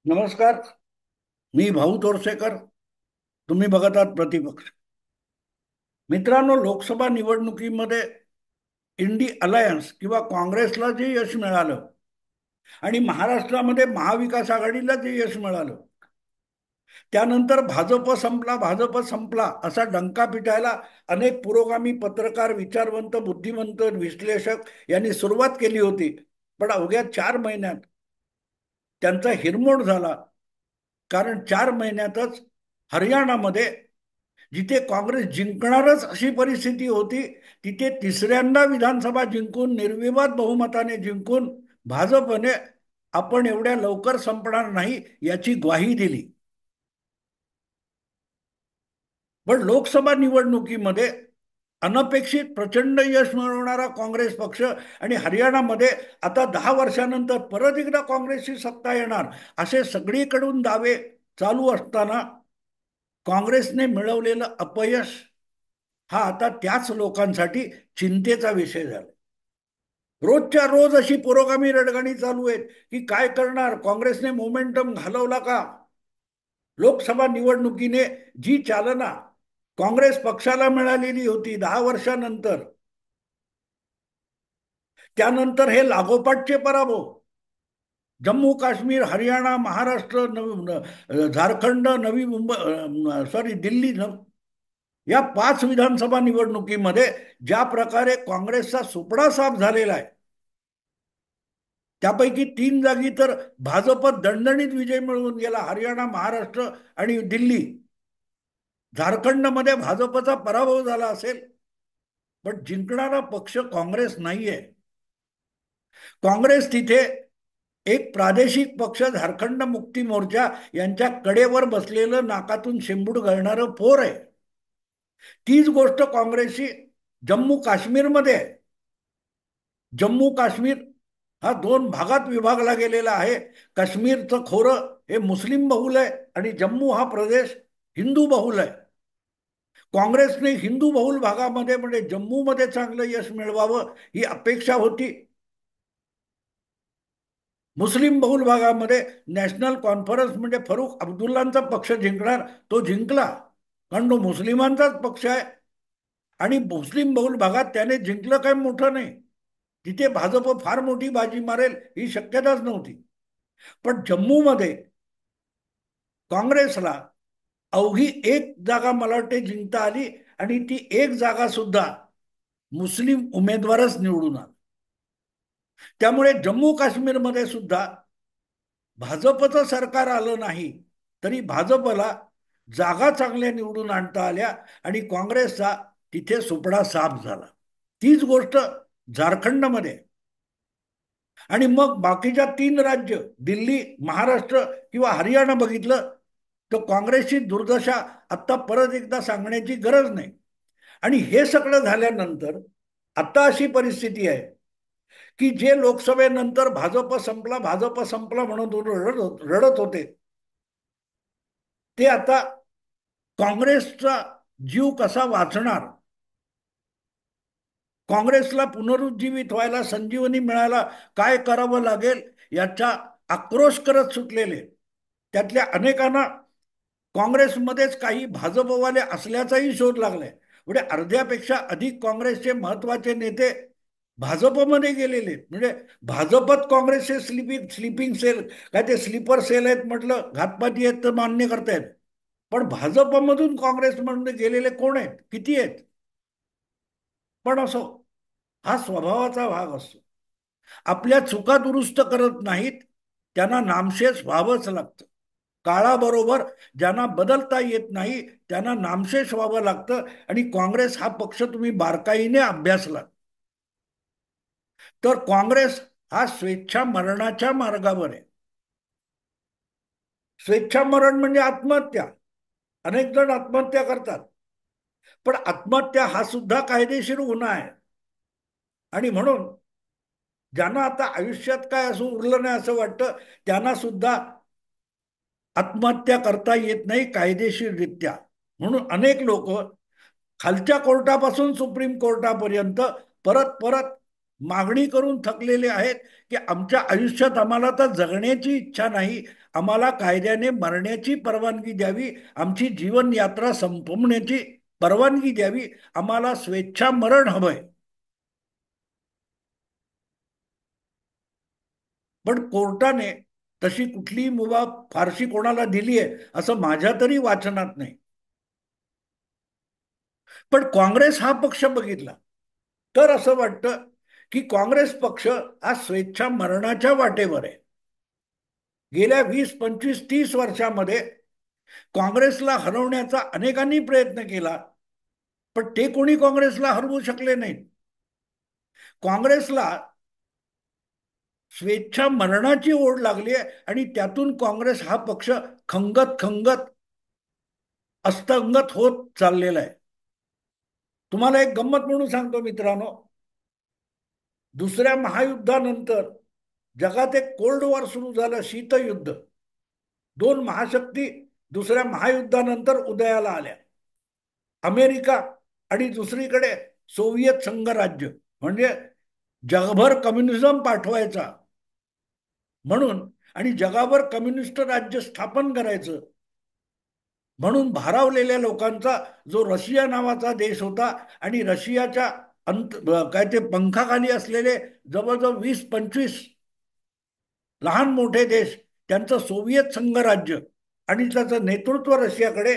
नमस्कार. मी भाऊ तोरसेकर. तुम्ही बघत आहात प्रतिपक्ष. मित्रांनो, लोकसभा निवडणुकीमध्ये इंडी अलायन्स किंवा काँग्रेसला जे यश मिळालं आणि महाराष्ट्रामध्ये महाविकास आघाडीला जे यश मिळालं, त्यानंतर भाजप संपला असा डंका पिटायला अनेक पुरोगामी पत्रकार, विचारवंत, बुद्धिमंत, विश्लेषक यांनी सुरुवात केली होती. पण अवघ्या 4 महिन्यात त्यांचा हिरमोड झाला. कारण 4 महिन्यातच हरियाणामध्ये, जिथे काँग्रेस जिंकणारच अशी परिस्थिती होती, तिथे तिसऱ्यांदा विधानसभा जिंकून, निर्विवाद बहुमताने जिंकून, भाजपने आपण एवढ्या लवकर संपणार नाही याची ग्वाही दिली. पण लोकसभा निवडणुकीमध्ये अनपेक्षित प्रचंड यश मिळवणारा काँग्रेस पक्ष आणि हरियाणामध्ये आता 10 वर्षानंतर परत एकदा काँग्रेसची सत्ता येणार असे सगळीकडून दावे चालू असताना काँग्रेसने मिळवलेलं अपयश हा आता त्याच लोकांसाठी चिंतेचा विषय झाला. रोजच्या रोज अशी पुरोगामी रडगाणी चालू आहेत की काय करणार, काँग्रेसने मोमेंटम घालवला का. लोकसभा निवडणुकीने जी चालना काँग्रेस पक्षाला मिळालेली होती 10 वर्षानंतर, त्यानंतर हे लागोपाठचे पराभव, जम्मू काश्मीर, हरियाणा, महाराष्ट्र, झारखंड, नवी मुंबई, सॉरी दिल्ली, या 5 विधानसभा निवडणुकीमध्ये ज्या प्रकारे काँग्रेसचा सुपडा साफ झालेला आहे, त्यापैकी 3 जागी तर भाजप दणदणीत विजय मिळवून गेला. हरियाणा, महाराष्ट्र आणि दिल्ली. झारखंडमध्ये भाजपचा पराभव झाला असेल, पण जिंकणारा पक्ष काँग्रेस नाहीये. काँग्रेस तिथे एक प्रादेशिक पक्ष, झारखंड मुक्ती मोर्चा यांच्या कडेवर बसलेलं, नाकातून शेंबूड घालणारं पोर आहे. तीच गोष्ट काँग्रेसची जम्मू काश्मीरमध्ये आहे. जम्मू काश्मीर हा 2 भागात विभागला गेलेला आहे. काश्मीरचं खोरं हे मुस्लिम बहुल आहे आणि जम्मू हा प्रदेश हिंदू बहुल आहे. काँग्रेसने हिंदू बहुल भागामध्ये म्हणजे जम्मूमध्ये चांगलं यश मिळवावं ही अपेक्षा होती. मुस्लिम बहुल भागामध्ये नॅशनल कॉन्फरन्स म्हणजे फारुख अब्दुल्लांचा पक्ष जिंकणार, तो जिंकला कारण तो मुस्लिमांचाच पक्ष आहे. आणि मुस्लिम बहुल भागात त्याने जिंकलं काही मोठं नाही, तिथे भाजप फार मोठी बाजी मारेल ही शक्यताच नव्हती. पण जम्मूमध्ये काँग्रेसला अवघी एक जागा मला वाटते जिंकता आली आणि ती एक जागा सुद्धा मुस्लिम उमेदवारच निवडून आला. त्यामुळे जम्मू काश्मीरमध्ये सुद्धा भाजपचं सरकार आलं नाही तरी भाजपला जागा चांगल्या निवडून आणता आल्या आणि काँग्रेसचा तिथे सुपडा साफ झाला. तीच गोष्ट झारखंडमध्ये. आणि मग बाकीच्या 3 राज्य, दिल्ली, महाराष्ट्र किंवा हरियाणा बघितलं तर काँग्रेसची दुर्दशा आता परत एकदा सांगण्याची गरज नाही. आणि हे सगळं झाल्यानंतर आता अशी परिस्थिती आहे की जे लोकसभेनंतर भाजप संपला म्हणून रडत होते, ते आता काँग्रेसचा जीव कसा वाचणार, काँग्रेसला पुनरुज्जीवित व्हायला, संजीवनी मिळायला काय करावं लागेल याचा आक्रोश करत सुटलेले त्यातल्या अनेकांना काँग्रेसमध्येच काही भाजपवाले असल्याचाही शोध लागलाय. म्हणजे अर्ध्यापेक्षा अधिक काँग्रेसचे महत्वाचे नेते भाजपमध्ये गेलेले, म्हणजे भाजपत काँग्रेसचे स्लीपिंग स्लीपिंग सेल, काय ते स्लीपर सेल आहेत म्हटलं, घातपाती आहेत तर मान्य करतायत. पण भाजपमधून काँग्रेसमध्ये गेलेले कोण आहेत, किती आहेत. पण असो, हा स्वभावाचा भाग असतो. आपल्या चुका दुरुस्त करत नाहीत त्यांना नामशेष व्हावंच लागतं. काळाबरोबर ज्यांना बदलता येत नाही त्यांना नामशेष व्हावं लागतं. आणि काँग्रेस हा पक्ष तुम्ही बारकाईने अभ्यासला तर काँग्रेस हा स्वेच्छा मरणाच्या मार्गावर आहे. स्वेच्छा मरण म्हणजे आत्महत्या. अनेक जण आत्महत्या करतात, पण आत्महत्या हा सुद्धा कायदेशीर गुन्हा आहे. आणि म्हणून ज्यांना आता आयुष्यात काय असं उरलं नाही असं वाटतं त्यांना सुद्धा आत्महत्या करता येत नाही कायदेशीररित्या. म्हणून अनेक लोक खालच्या कोर्टापासून सुप्रीम कोर्टापर्यंत परत परत मागणी करून थकलेले आहेत की आमच्या आयुष्यात आम्हाला तर जगण्याची इच्छा नाही, आम्हाला कायद्याने मरण्याची परवानगी द्यावी, आमची जीवन यात्रा संपवण्याची परवानगी द्यावी, आम्हाला स्वेच्छा मरण हवंय. पण कोर्टाने तशी कुठलीही मुभा फारशी कोणाला दिली आहे असं माझ्या तरी वाचनात नाही. पण काँग्रेस हा पक्ष बघितला तर असं वाटतं की काँग्रेस पक्ष हा स्वेच्छा मरणाच्या वाटेवर आहे. गेल्या 20, 25, 30 वर्षामध्ये काँग्रेसला हरवण्याचा अनेकांनी प्रयत्न केला, पण ते कोणी काँग्रेसला हरवू शकले नाहीत. काँग्रेसला स्वेच्छा मरणाची ओढ लागली आहे आणि त्यातून काँग्रेस हा पक्ष खंगत खंगत अस्तंगत होत चाललेला आहे. तुम्हाला एक गंमत म्हणून सांगतो मित्रांनो, दुसऱ्या महायुद्धानंतर जगात एक कोल्ड वॉर सुरू झालं, शीतयुद्ध. दोन महाशक्ती दुसऱ्या महायुद्धानंतर उदयाला आल्या, अमेरिका आणि दुसरीकडे सोव्हिएत संघराज्य. म्हणजे जगभर कम्युनिझम पाठवायचा म्हणून आणि जगावर कम्युनिस्ट राज्य स्थापन करायचं म्हणून भारावलेल्या लोकांचा जो रशिया नावाचा देश होता आणि रशियाच्या अंत काय ते पंखाखाली असलेले जवळजवळ 20, 25 लहान मोठे देश, त्यांचं सोव्हिएत संघराज्य आणि त्याचं नेतृत्व रशियाकडे.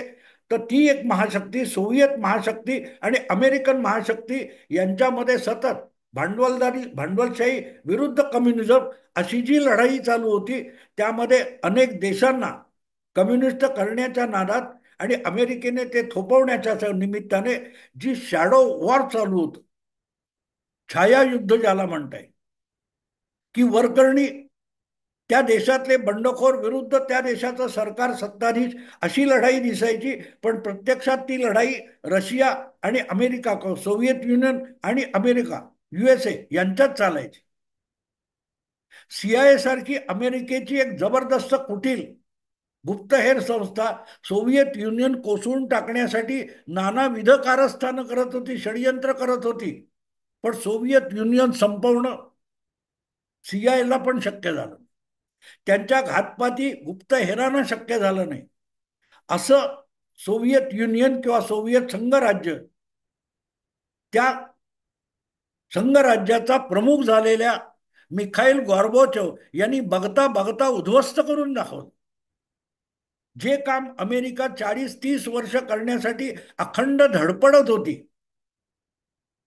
तर ती एक महाशक्ती, सोव्हिएत महाशक्ती आणि अमेरिकन महाशक्ती यांच्यामध्ये सतत भांडवलशाही विरुद्ध कम्युनिझम अशी जी लढाई चालू होती, त्यामध्ये अनेक देशांना कम्युनिस्ट करण्याच्या नादात आणि अमेरिकेने ते थोपवण्याच्या निमित्ताने जी शॅडो वॉर चालू होत, छायायुद्ध ज्याला म्हणताय, की वरकरणी त्या देशातले बंडखोर विरुद्ध त्या देशाचं सरकार सत्ताधीश, अशी लढाई दिसायची. पण प्रत्यक्षात ती लढाई रशिया आणि अमेरिका, सोव्हिएत युनियन आणि अमेरिका, USA यांच्यात चालायची. CIA सारखी अमेरिकेची एक जबरदस्त कुटील गुप्तहेर संस्था सोव्हिएत युनियन कोसळून टाकण्यासाठी नानाविध कारस्थानं करत होती, षडयंत्र करत होती. पण सोव्हिएत युनियन संपवणं CIA ला पण शक्य झालं, त्यांच्या घातपाती गुप्तहेरांना शक्य झालं नाही. असं सोव्हिएत युनियन किंवा सोव्हिएत संघराज्य, त्या संघराज्याचा प्रमुख झालेल्या मिखाईल गॉर्बोचोव यांनी बघता बघता उद्ध्वस्त करून दाखवलं. जे काम अमेरिका 40, 30 वर्ष करण्यासाठी अखंड धडपडत होती,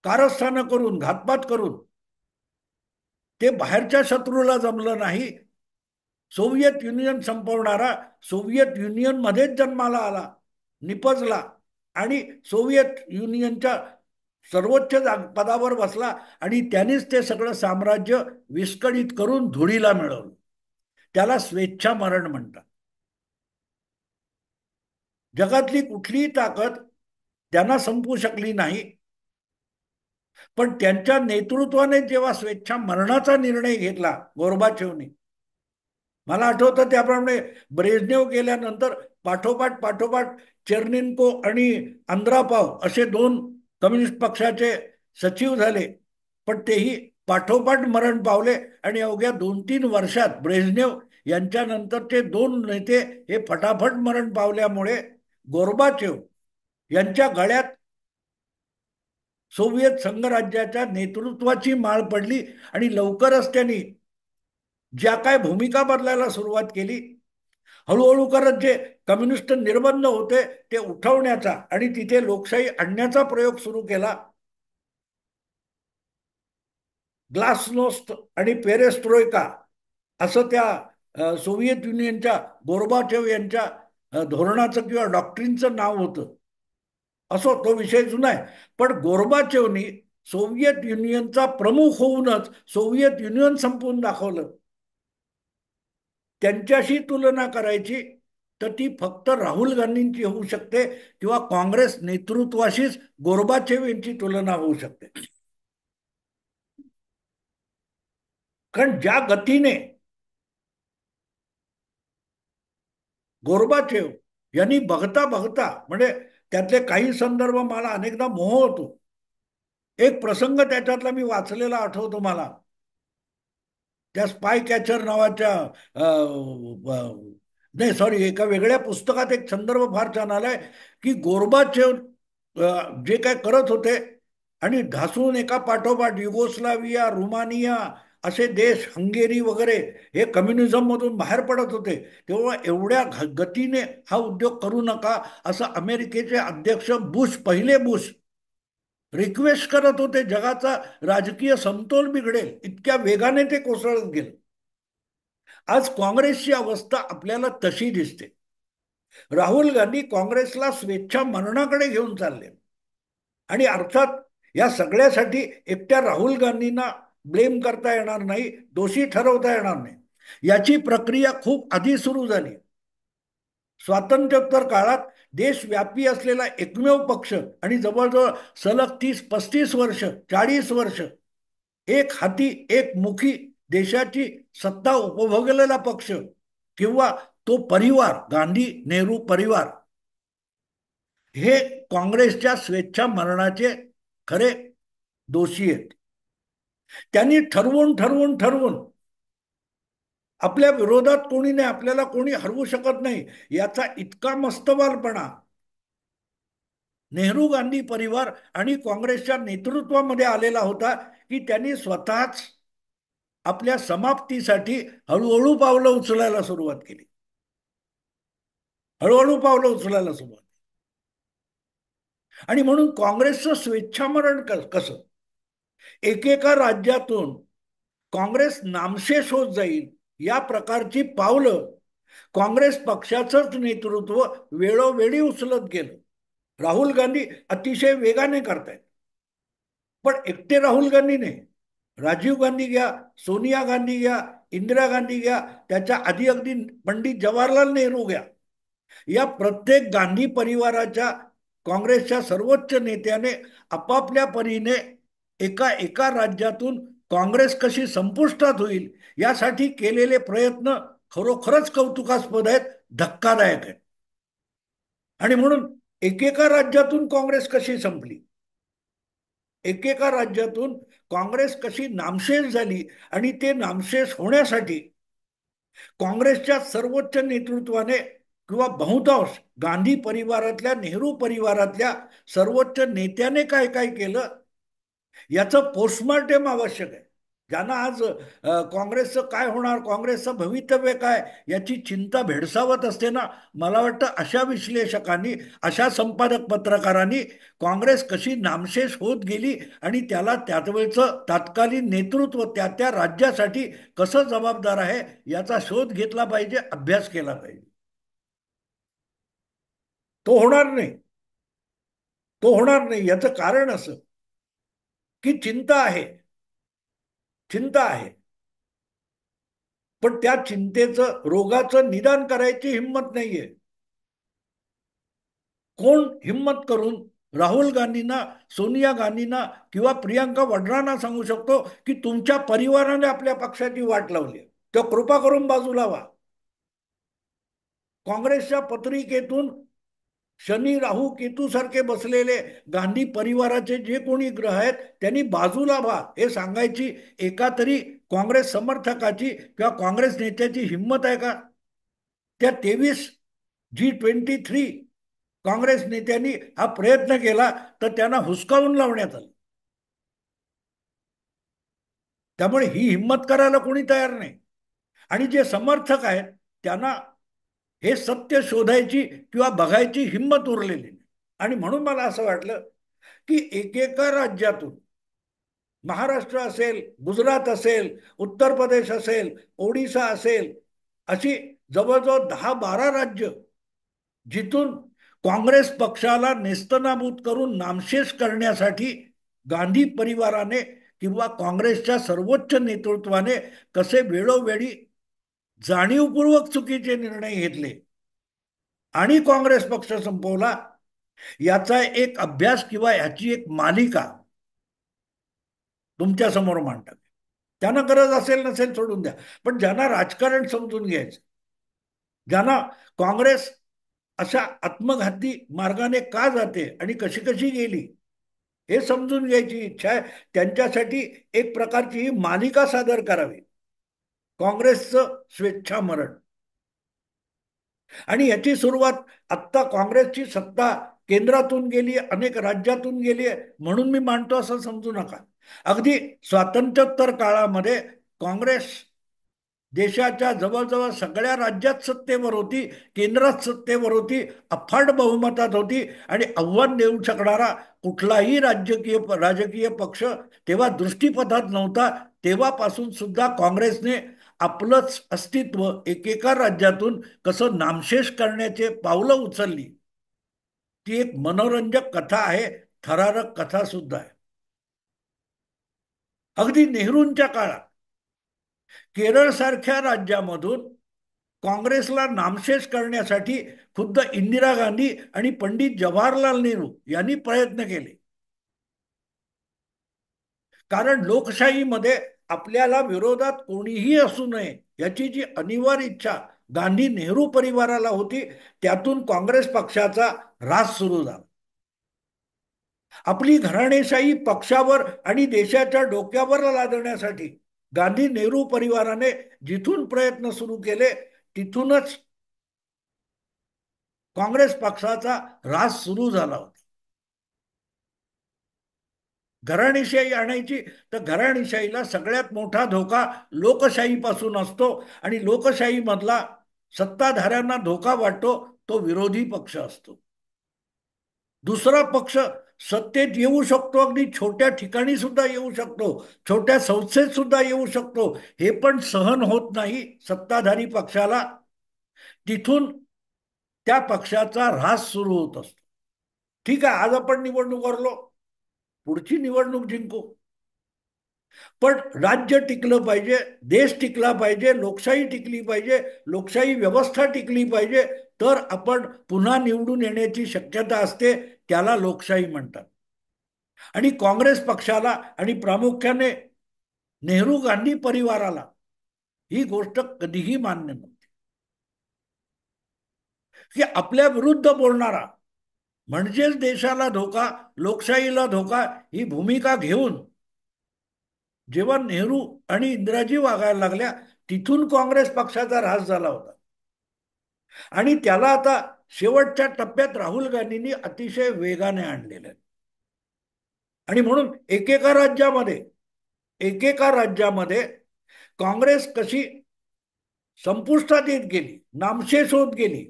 कारस्थानं करून, घातपात करून, ते बाहेरच्या शत्रूला जमलं नाही. सोव्हिएत युनियन संपवणारा सोव्हिएत युनियनमध्येच जन्माला आला, निपजला आणि सोव्हिएत युनियनच्या सर्वोच्च पदावर बसला आणि त्यांनीच ते सगळं साम्राज्य विस्कळीत करून धुळीला मिळवलं. त्याला स्वेच्छा मरण म्हणतात. जगातली कुठलीही ताकद त्यांना संपवू शकली नाही. पण त्यांच्या नेतृत्वाने जेव्हा स्वेच्छा मरणाचा निर्णय घेतला गोर्बाचेवनी, मला आठवतं त्याप्रमाणे ब्रेझनेव गेल्यानंतर पाठोपाठ पाठोपाठ चेर्निन्को आणि अंद्रापाव असे दोन कम्युनिस्ट पक्षाचे सचिव झाले. पण तेही पाठोपाठ मरण पावले आणि अवघ्या 2, 3 वर्षात ब्रेझनेव यांच्यानंतरचे दोन नेते हे फटाफट मरण पावल्यामुळे गोर्बाचेव यांच्या गळ्यात सोव्हिएत संघराज्याच्या नेतृत्वाची माळ पडली आणि लवकरच त्यांनी ज्या काय भूमिका बदलायला सुरुवात केली, हळूहळू करत जे कम्युनिस्ट निर्बंध होते ते उठवण्याचा आणि तिथे लोकशाही आणण्याचा प्रयोग सुरू केला. ग्लासनोस्त आणि पेरेस्ट्रोयका असं त्या सोव्हिएत युनियनच्या गोर्बाचेव यांच्या धोरणाचं किंवा डॉक्ट्रिनचं नाव होतं. असो, तो विषय जुना आहे. पण गोर्बाचेवनी सोव्हिएत युनियनचा प्रमुख होऊनच सोव्हिएत युनियन संपवून दाखवलं. त्यांच्याशी तुलना करायची तर ती फक्त राहुल गांधींची होऊ शकते किंवा काँग्रेस नेतृत्वाशीच गोर्बाचेव यांची तुलना होऊ शकते. कारण ज्या गतीने गोर्बाचेव यांनी बघता बघता, म्हणजे त्यातले काही संदर्भ मला अनेकदा मोह होतो. एक प्रसंग त्याच्यातला मी वाचलेला आठवतो मला. त्या स्पाय कॅचर नावाच्या नाही सॉरी, एका वेगळ्या पुस्तकात एक संदर्भ फार छान आलाय की गोर्बाचेव जे काय करत होते आणि ढासून एका पाठोपाठ युगोस्लाविया, रुमानिया असे देश, हंगेरी वगैरे हे कम्युनिझम मधून बाहेर पडत होते, तेव्हा एवढ्या गतीने हा उद्योग करू नका असं अमेरिकेचे अध्यक्ष बुश, पहिले बुश रिक्वेस्ट करत होते. जगाचा राजकीय समतोल बिघडेल इतक्या वेगाने ते कोसळत गेले. आज काँग्रेसची अवस्था आपल्याला तशी दिसते. राहुल गांधी काँग्रेसला स्वेच्छा मरणाकडे घेऊन चालले आणि अर्थात या सगळ्यासाठी एकट्या राहुल गांधींना ब्लेम करता येणार नाही, दोषी ठरवता येणार नाही. याची प्रक्रिया खूप आधी सुरू झाली. स्वातंत्र्योत्तर काळात देशव्यापी असलेला एकमेव पक्ष आणि जवळजवळ सलग 30-35 वर्ष, 40 वर्ष एक हाती एक मुखी देशाची सत्ता उपभोगलेला पक्ष किंवा तो परिवार, गांधी नेहरू परिवार, हे काँग्रेसच्या स्वेच्छा मरणाचे खरे दोषी आहेत. त्यांनी ठरवून ठरवून ठरवून आपल्या विरोधात कोणी नाही, आपल्याला कोणी हरवू शकत नाही, याचा इतका मस्तवालपणा नेहरू गांधी परिवार आणि काँग्रेसच्या नेतृत्वामध्ये आलेला होता की त्यांनी स्वतःच आपल्या समाप्तीसाठी हळूहळू पावलं उचलायला सुरुवात केली. हळूहळू पावलं उचलायला सुरुवात. आणि म्हणून काँग्रेसचं स्वेच्छामरण कसं एकेका राज्यातून काँग्रेस नामशेष होत जाईल या प्रकारची पावलं काँग्रेस पक्षाचंच नेतृत्व वेळोवेळी उचलत गेलं. राहुल गांधी अतिशय वेगाने करतायत, पण एकटे राहुल गांधी नाही. राजीव गांधी घ्या, सोनिया गांधी घ्या, इंदिरा गांधी घ्या, त्याच्या आधी अगदी पंडित जवाहरलाल नेहरू घ्या, या प्रत्येक गांधी परिवाराच्या काँग्रेसच्या सर्वोच्च नेत्याने आपापल्या परीने एका एका राज्यातून काँग्रेस कशी संपुष्टात होईल यासाठी केलेले प्रयत्न खरोखरच कौतुकास्पद आहेत, धक्कादायक आहेत. आणि म्हणून एकेका राज्यातून काँग्रेस कशी संपली, एकेका राज्यातून काँग्रेस कशी नामशेष झाली आणि ते नामशेष होण्यासाठी काँग्रेसच्या सर्वोच्च नेतृत्वाने किंवा बहुतांश गांधी परिवारातल्या, नेहरू परिवारातल्या सर्वोच्च नेत्याने काय काय केलं याचं पोस्टमार्टेम आवश्यक आहे. ज्यांना आज काँग्रेसचं काय होणार, काँग्रेसचं भवितव्य काय याची चिंता भेडसावत असते ना, मला वाटतं अशा विश्लेषकांनी, अशा संपादक पत्रकारांनी काँग्रेस कशी नामशेष होत गेली आणि त्याला त्यावेळचं तात्कालीन नेतृत्व त्या त्या राज्यासाठी कसं जबाबदार आहे याचा शोध घेतला पाहिजे, अभ्यास केला पाहिजे. तो होणार नाही. तो होणार नाही याचं कारण असं की चिंता आहे, चिंता आहे, पण त्या चिंतेचं, रोगाचं निदान करायची हिंमत नाहीये. कोण हिंमत करून राहुल गांधींना, सोनिया गांधींना किंवा प्रियांका वड्रांना सांगू शकतो की तुमच्या परिवाराने आपल्या पक्षाची वाट लावली, तर कृपा करून बाजूला व्हा. काँग्रेसच्या पत्रिकेतून शनी, राहू, केतू सारखे बसलेले गांधी परिवाराचे जे कोणी ग्रह आहेत त्यांनी बाजूला व्हा हे सांगायची एका तरी काँग्रेस समर्थकाची किंवा काँग्रेस नेत्याची हिंमत आहे का? त्या 23 G23 काँग्रेस नेत्यांनी हा प्रयत्न केला तर त्यांना हुसकावून लावण्यात आलं. त्यामुळे ही हिंमत करायला कोणी तयार नाही. आणि जे समर्थक आहेत त्यांना हे सत्य शोधायची किंवा बघायची हिंमत उरलेली नाही. आणि म्हणून मला असं वाटलं की एकेका राज्यातून, महाराष्ट्र असेल, गुजरात असेल, उत्तर प्रदेश असेल, ओडिसा असेल, अशी जवळजवळ 10-12 राज्य जिथून काँग्रेस पक्षाला नेस्तनाबूत करून नामशेष करण्यासाठी गांधी परिवाराने किंवा काँग्रेसच्या सर्वोच्च नेतृत्वाने कसे वेळोवेळी जाणीवपूर्वक चुकीचे निर्णय घेतले आणि काँग्रेस पक्ष संपवला, याचा एक अभ्यास किंवा याची एक मालिका तुमच्या समोर मांडतात. त्यांना गरज असेल नसेल सोडून द्या, पण ज्यांना राजकारण समजून घ्यायचं, ज्यांना काँग्रेस अशा आत्मघाती मार्गाने का जाते आणि कशी कशी गेली हे समजून घ्यायची इच्छा आहे. त्यांच्यासाठी एक प्रकारची ही मालिका सादर करावी, काँग्रेसचं स्वेच्छा मरण. आणि याची सुरुवात आत्ता काँग्रेसची सत्ता केंद्रातून गेली, अनेक राज्यातून गेली आहे म्हणून मी मानतो असं समजू नका. अगदी स्वातंत्र्योत्तर काळामध्ये काँग्रेस देशाच्या जवळजवळ सगळ्या राज्यात सत्तेवर होती, केंद्रात सत्तेवर होती, अफाट बहुमतात होती आणि आव्हान देऊ शकणारा कुठलाही राजकीय पक्ष तेव्हा दृष्टीपथात नव्हता. तेव्हापासून सुद्धा काँग्रेसने आपलंच अस्तित्व एकेका राज्यातून कसं नामशेष करण्याचे पावलं उचलली. ती एक मनोरंजक कथा आहे, थरारक कथा सुद्धा आहे. अगदी नेहरूंच्या काळात केरळ सारख्या राज्यामधून काँग्रेसला नामशेष करण्यासाठी खुद्द इंदिरा गांधी आणि पंडित जवाहरलाल नेहरू यांनी प्रयत्न केले. कारण लोकशाहीमध्ये आपल्याला विरोधात कोणीही असू नये याची जी अनिवार्य इच्छा गांधी नेहरू परिवाराला होती, त्यातून काँग्रेस पक्षाचा ऱ्हास सुरू झाला. आपली घराणेशाही पक्षावर आणि देशाच्या डोक्यावर लादण्यासाठी गांधी नेहरू परिवाराने जिथून प्रयत्न सुरू केले तिथूनच काँग्रेस पक्षाचा ऱ्हास सुरू झाला होता. घराणेशाही आणायची तर घराणेशाहीला सगळ्यात मोठा धोका लोकशाहीपासून असतो आणि लोकशाहीमधला सत्ताधाऱ्यांना धोका वाटतो तो विरोधी पक्ष असतो. दुसरा पक्ष सत्तेत येऊ शकतो, अगदी छोट्या ठिकाणी सुद्धा येऊ शकतो, छोट्या संस्थेत सुद्धा येऊ शकतो, हे पण सहन होत नाही सत्ताधारी पक्षाला. तिथून त्या पक्षाचा ऱ्हास सुरू होत असतो. ठीक आहे, आज आपण निवडणूक हरलो, पुढची निवडणूक जिंकू, पण राज्य टिकलं पाहिजे, देश टिकला पाहिजे, लोकशाही टिकली पाहिजे, लोकशाही व्यवस्था टिकली पाहिजे, तर आपण पुन्हा निवडून येण्याची शक्यता असते. त्याला लोकशाही म्हणतात. आणि काँग्रेस पक्षाला आणि प्रामुख्याने नेहरू गांधी परिवाराला ही गोष्ट कधीही मान्य नव्हती की आपल्या विरुद्ध बोलणारा म्हणजेच देशाला धोका, लोकशाहीला धोका, ही भूमिका घेऊन जेव्हा नेहरू आणि इंदिराजी वागायला लागल्या तिथून काँग्रेस पक्षाचा ऱ्हास झाला होता. आणि त्याला आता शेवटच्या टप्प्यात राहुल गांधींनी अतिशय वेगाने आणलेलं आहे. आणि म्हणून एकेका राज्यामध्ये काँग्रेस कशी संपुष्टात येत गेली, नामशेष होत गेली,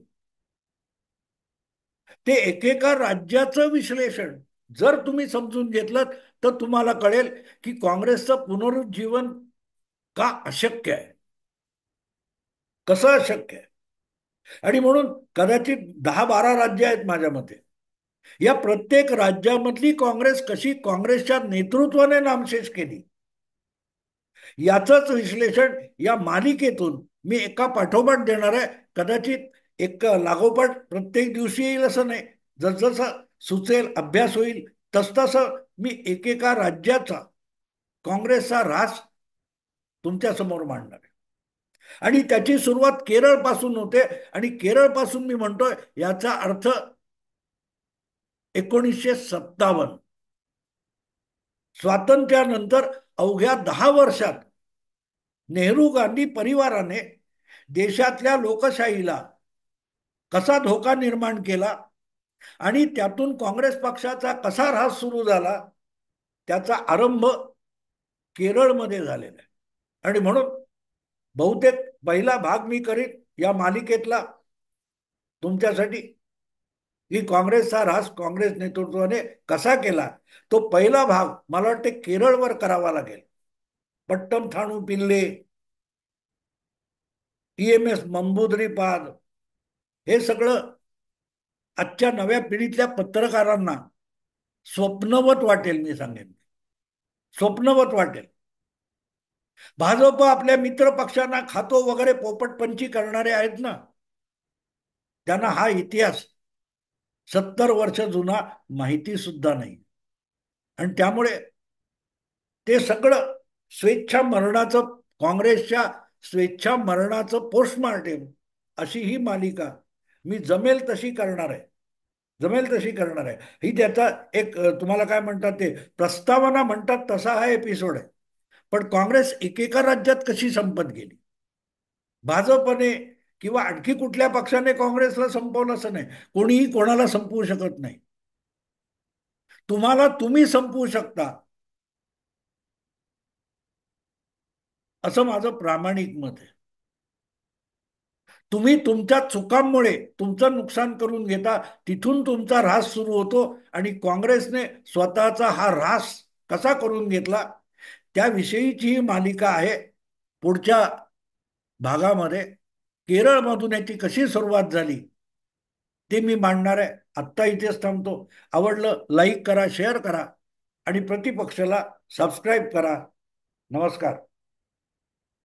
ते एकेका राज्याचं विश्लेषण जर तुम्ही समजून घेतलं तर तुम्हाला कळेल की काँग्रेसचं पुनरुज्जीवन का अशक्य आहे, कसं अशक्य आहे. आणि म्हणून कदाचित 10-12 राज्य आहेत माझ्या मते, या प्रत्येक राज्यामधली काँग्रेस कशी काँग्रेसच्या नेतृत्वाने नामशेष केली याचंच विश्लेषण या मालिकेतून मी एका पाठोपाठ देणार आहे. कदाचित एक लागोपाठ प्रत्येक दिवशी येईल असं नाही, जसजसं सुचेल, अभ्यास होईल, तसतसं मी एकेका राज्याचा काँग्रेसचा ऱ्हास तुमच्या समोर मांडणार आहे. आणि त्याची सुरुवात केरळ पासून होते. आणि केरळ पासून मी म्हणतोय याचा अर्थ 1957 स्वातंत्र्यानंतर अवघ्या 10 वर्षात नेहरू गांधी परिवाराने देशातल्या लोकशाहीला कसा धोका निर्माण केला आणि त्यातून काँग्रेस पक्षाचा कसा ऱ्हास सुरू झाला, त्याचा आरंभ केरळमध्ये झालेला आहे. आणि म्हणून बहुतेक पहिला भाग मी करीन या मालिकेतला तुमच्यासाठी की काँग्रेसचा ऱ्हास काँग्रेस नेतृत्वाने कसा केला. तो पहिला भाग मला वाटते केरळवर करावा लागेल. पट्टम थाणू पिल्ले, EMS मंबूद्रीपाद, हे सगळं आजच्या नव्या पिढीतल्या पत्रकारांना स्वप्नवत वाटेल. मी सांगेन स्वप्नवत वाटेल. भाजप आपल्या मित्र पक्षांना खातो वगैरे पोपटपंची करणारे आहेत ना, त्यांना हा इतिहास 70 वर्ष जुना माहिती सुद्धा नाही. आणि त्यामुळे ते सगळं स्वेच्छा मरणाचं, काँग्रेसच्या स्वेच्छा मरणाचं पोस्टमार्टेम अशी ही मालिका मी जमेल तशी करणार आहे. जमेल तशी करणार आहे. ही त्याचा एक तुम्हाला काय म्हणतात ते प्रस्तावना म्हणतात तसा हा एपिसोड आहे. पण काँग्रेस एकेका राज्यात कशी संपत गेली, भाजपने किंवा आणखी कुठल्या पक्षाने काँग्रेसला संपवलं असं नाही. कोणीही कोणाला संपवू शकत नाही. तुम्हाला तुम्ही संपवू शकता असं माझं प्रामाणिक मत आहे. तुम्ही तुमच्या चुकांमुळे तुमचं नुकसान करून घेता, तिथून तुमचा ऱ्हास सुरू होतो. आणि काँग्रेसने स्वतःचा हा ऱ्हास कसा करून घेतला त्याविषयीची ही मालिका आहे. पुढच्या भागामध्ये केरळमधून याची कशी सुरुवात झाली ते मी मांडणार आहे. आत्ता इथेच थांबतो. आवडलं लाईक करा, शेअर करा आणि प्रतिपक्षाला सबस्क्राईब करा. नमस्कार.